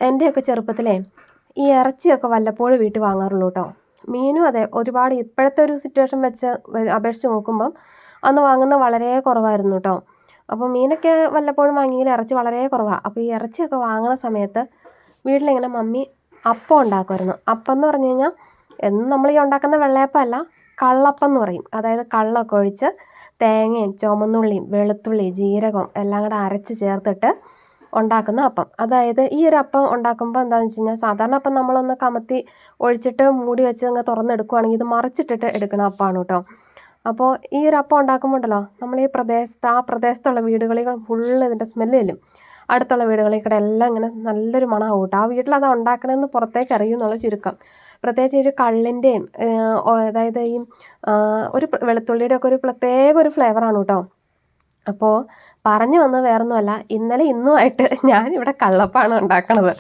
എൻ്റെയൊക്കെ ചെറുപ്പത്തിലേ ഈ ഇറച്ചിയൊക്കെ വല്ലപ്പോഴും വീട്ടിൽ വാങ്ങാറുള്ളൂ കേട്ടോ. മീനും അതെ, ഒരുപാട് ഇപ്പോഴത്തെ ഒരു സിറ്റുവേഷൻ വെച്ച് അപേക്ഷിച്ച് നോക്കുമ്പം അന്ന് വാങ്ങുന്നത് വളരെ കുറവായിരുന്നു കേട്ടോ. അപ്പോൾ മീനൊക്കെ വല്ലപ്പോഴും വാങ്ങിയെങ്കിലും ഇറച്ചി വളരെ കുറവാണ്. അപ്പോൾ ഈ ഇറച്ചിയൊക്കെ വാങ്ങുന്ന സമയത്ത് വീട്ടിലിങ്ങനെ മമ്മി അപ്പം ഉണ്ടാക്കുമായിരുന്നു. അപ്പം എന്ന് പറഞ്ഞു കഴിഞ്ഞാൽ എന്നും നമ്മൾ ഈ ഉണ്ടാക്കുന്ന വെള്ളയപ്പം അല്ല, കള്ളപ്പം എന്ന് പറയും. അതായത് കള്ളൊക്കെ ഒഴിച്ച് തേങ്ങയും ചുമന്നുള്ളിയും വെളുത്തുള്ളി ജീരകവും എല്ലാം കൂടെ അരച്ച് ചേർത്തിട്ട് ഉണ്ടാക്കുന്ന അപ്പം. അതായത് ഈ ഒരു അപ്പം ഉണ്ടാക്കുമ്പോൾ എന്താണെന്ന് വെച്ച് കഴിഞ്ഞാൽ, സാധാരണ അപ്പം നമ്മളൊന്ന് കമത്തി ഒഴിച്ചിട്ട് മൂടി വെച്ച് അങ്ങ് തുറന്നെടുക്കുകയാണെങ്കിൽ ഇത് മറിച്ചിട്ടിട്ട് എടുക്കുന്ന അപ്പമാണ് കേട്ടോ. അപ്പോൾ ഈ ഒരു അപ്പം ഉണ്ടാക്കുമ്പോൾ ഉണ്ടല്ലോ, നമ്മൾ ഈ പ്രദേശത്തുള്ള വീടുകളിൽ ഫുള്ള് ഇതിൻ്റെ സ്മെല്ല് ചെല്ലും. അടുത്തുള്ള വീടുകളിൽ കൂടെ എല്ലാം ഇങ്ങനെ നല്ലൊരു മണമാവും കേട്ടോ. ആ വീട്ടിലത് ഉണ്ടാക്കണമെന്ന് പുറത്തേക്ക് അറിയും എന്നുള്ള ചുരുക്കം. പ്രത്യേകിച്ച് ഒരു കള്ളിൻ്റെയും അതായത് ഈ ഒരു വെളുത്തുള്ളിയുടെ ഒക്കെ ഒരു പ്രത്യേക ഒരു ഫ്ലേവറാണ് കേട്ടോ. അപ്പോൾ പറഞ്ഞു വന്നത് വേറൊന്നുമല്ല, ഇന്നലെ ഇന്നുമായിട്ട് ഞാനിവിടെ കള്ളപ്പമാണ് ഉണ്ടാക്കണത്.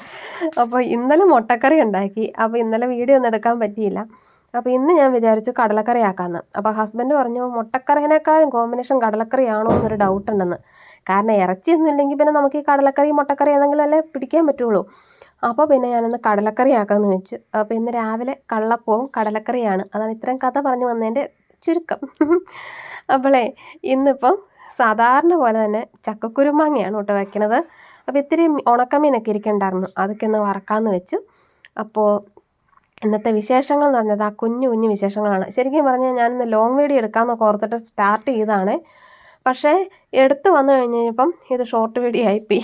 അപ്പോൾ ഇന്നലെ മുട്ടക്കറി ഉണ്ടാക്കി. അപ്പോൾ ഇന്നലെ വീഡിയോ ഒന്നും എടുക്കാൻ പറ്റിയില്ല. അപ്പോൾ ഇന്ന് ഞാൻ വിചാരിച്ചു കടലക്കറി ആക്കാമെന്ന്. അപ്പോൾ ഹസ്ബൻഡ് പറഞ്ഞു മുട്ടക്കറിനേക്കാളും കോമ്പിനേഷൻ കടലക്കറിയാണോ എന്നൊരു ഡൗട്ട് ഉണ്ടെന്ന്. കാരണം ഇറച്ചിയൊന്നും ഇല്ലെങ്കിൽ പിന്നെ നമുക്ക് ഈ കടലക്കറി മുട്ടക്കറി ഏതെങ്കിലും അല്ലേ പിടിക്കാൻ പറ്റുള്ളൂ. അപ്പോൾ പിന്നെ ഞാനിന്ന് കടലക്കറി ആക്കാമെന്ന് വെച്ചു. അപ്പോൾ ഇന്ന് രാവിലെ കള്ളപ്പവും കടലക്കറിയാണ്. അതാണ് ഇത്രയും കഥ പറഞ്ഞു വന്നതിൻ്റെ ചുരുക്കം. അപ്പോളേ ഇന്നിപ്പം സാധാരണ പോലെ തന്നെ ചക്കക്കുരുമാങ്ങയാണ് കേട്ടോ വയ്ക്കണത്. അപ്പോൾ ഇത്തിരി ഉണക്കമീനൊക്കെ ഇരിക്കണ്ടായിരുന്നു, അതൊക്കെ ഒന്ന് വറക്കാമെന്ന് വെച്ചു. അപ്പോൾ ഇന്നത്തെ വിശേഷങ്ങൾ എന്ന് പറഞ്ഞത് ആ കുഞ്ഞു കുഞ്ഞു വിശേഷങ്ങളാണ്. ശരിക്കും പറഞ്ഞാൽ ഞാനിന്ന് ലോങ് വീഡിയോ എടുക്കാമെന്നൊക്കെ ഓർത്തിട്ട് സ്റ്റാർട്ട് ചെയ്തതാണ്. പക്ഷേ എടുത്ത് വന്നു കഴിഞ്ഞപ്പം ഇത് ഷോർട്ട് വീഡിയോ ആയിപ്പോയി.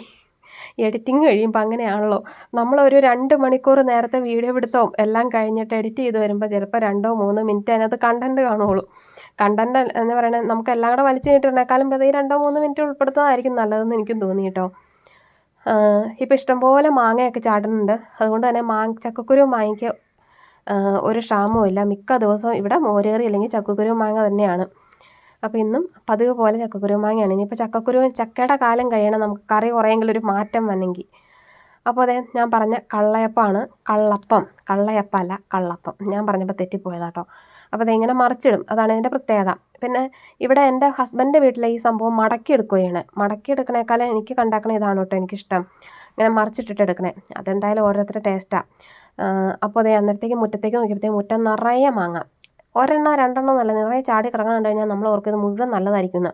എഡിറ്റിങ് കഴിയുമ്പോൾ അങ്ങനെയാണല്ലോ. നമ്മളൊരു 2 മണിക്കൂർ നേരത്തെ വീഡിയോ പിടുത്തവും എല്ലാം കഴിഞ്ഞിട്ട് എഡിറ്റ് ചെയ്ത് വരുമ്പോൾ ചിലപ്പോൾ 2-3 മിനിറ്റ് അതിനകത്ത് കണ്ടൻറ്റ് കാണുകയുള്ളൂ. കണ്ടൻറ്റ് എന്ന് പറയുന്നത് നമുക്ക് എല്ലാം കൂടെ വലിച്ചു നീട്ടിട്ടുണ്ടെക്കാളും ഈ 2-3 മിനിറ്റ് ഉൾപ്പെടുത്തുന്നതായിരിക്കും നല്ലതെന്ന് എനിക്കും തോന്നി കേട്ടോ. ഇപ്പോൾ ഇഷ്ടംപോലെ മാങ്ങയൊക്കെ ചാടുന്നുണ്ട്. അതുകൊണ്ട് തന്നെ ചക്കക്കുരു മാങ്ങയ്ക്ക് ഒരു ക്ഷാമവും ഇല്ല. മിക്ക ദിവസവും ഇവിടെ മോരേറി അല്ലെങ്കിൽ ചക്കക്കുരു മാങ്ങ തന്നെയാണ്. അപ്പോൾ ഇന്നും പതിവ് പോലെ ചക്കക്കുരു മാങ്ങയാണ്. ഇനിയിപ്പോൾ ചക്കയുടെ കാലം കഴിയണം നമുക്ക് കറി കുറേയെങ്കിലും ഒരു മാറ്റം വന്നെങ്കിൽ. അപ്പോൾ അതെ, ഞാൻ പറഞ്ഞ കള്ളയപ്പമാണ്. കള്ളയപ്പം അല്ല കള്ളപ്പം. ഞാൻ പറഞ്ഞപ്പോൾ തെറ്റിപ്പോയതാട്ടോ. അപ്പോൾ അതിങ്ങനെ മറിച്ചിടും, അതാണ് ഇതിൻ്റെ പ്രത്യേകത. പിന്നെ ഇവിടെ എൻ്റെ ഹസ്ബൻഡിൻ്റെ വീട്ടിലെ ഈ സംഭവം മടക്കിയെടുക്കുകയാണ്. മടക്കിയെടുക്കണേക്കാളും എനിക്ക് കണ്ടാക്കണ ഇതാണ് കേട്ടോ എനിക്കിഷ്ടം, ഇങ്ങനെ മറിച്ചിട്ടിട്ട് എടുക്കണേ. അതെന്തായാലും ഓരോരുത്തരുടെ ടേസ്റ്റാണ്. അപ്പോൾ അതെ, അന്നേരത്തേക്ക് മുറ്റത്തേക്ക് നോക്കിയപ്പോഴത്തേക്ക് മുറ്റം നിറയെ മാങ്ങ. 1-2 നല്ല നിറയെ ചാടി കിടക്കണം കണ്ടു കഴിഞ്ഞാൽ നമ്മൾ ഓർക്കും ഇത് മുഴുവൻ നല്ലതായിരിക്കും.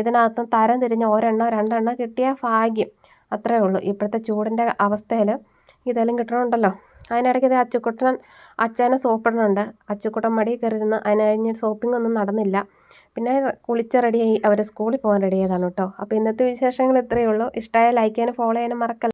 ഇതിനകത്ത് തരം തിരിഞ്ഞ് 1-2 കിട്ടിയ ഭാഗ്യം, അത്രേ ഉള്ളൂ. ഇപ്പോഴത്തെ ചൂടിൻ്റെ അവസ്ഥയിൽ ഇതെല്ലാം കിട്ടണമുണ്ടല്ലോ. അതിനിടയ്ക്ക് ഇത് അച്ഛനെ സോപ്പിടുന്നുണ്ട്. അച്ചുക്കുട്ടൻ മടി കയറിയിരുന്ന് അതിന് കഴിഞ്ഞ് സോപ്പിംഗ് ഒന്നും നടന്നില്ല. പിന്നെ കുളിച്ച് റെഡിയായി അവർ സ്കൂളിൽ പോകാൻ റെഡിയായതാണ് കേട്ടോ. അപ്പോൾ ഇന്നത്തെ വിശേഷങ്ങൾ ഇത്രയേ ഉള്ളൂ. ഇഷ്ടമായ ലൈക്ക് ചെയ്യാനും ഫോളോ ചെയ്യാനും മറക്കല്ല.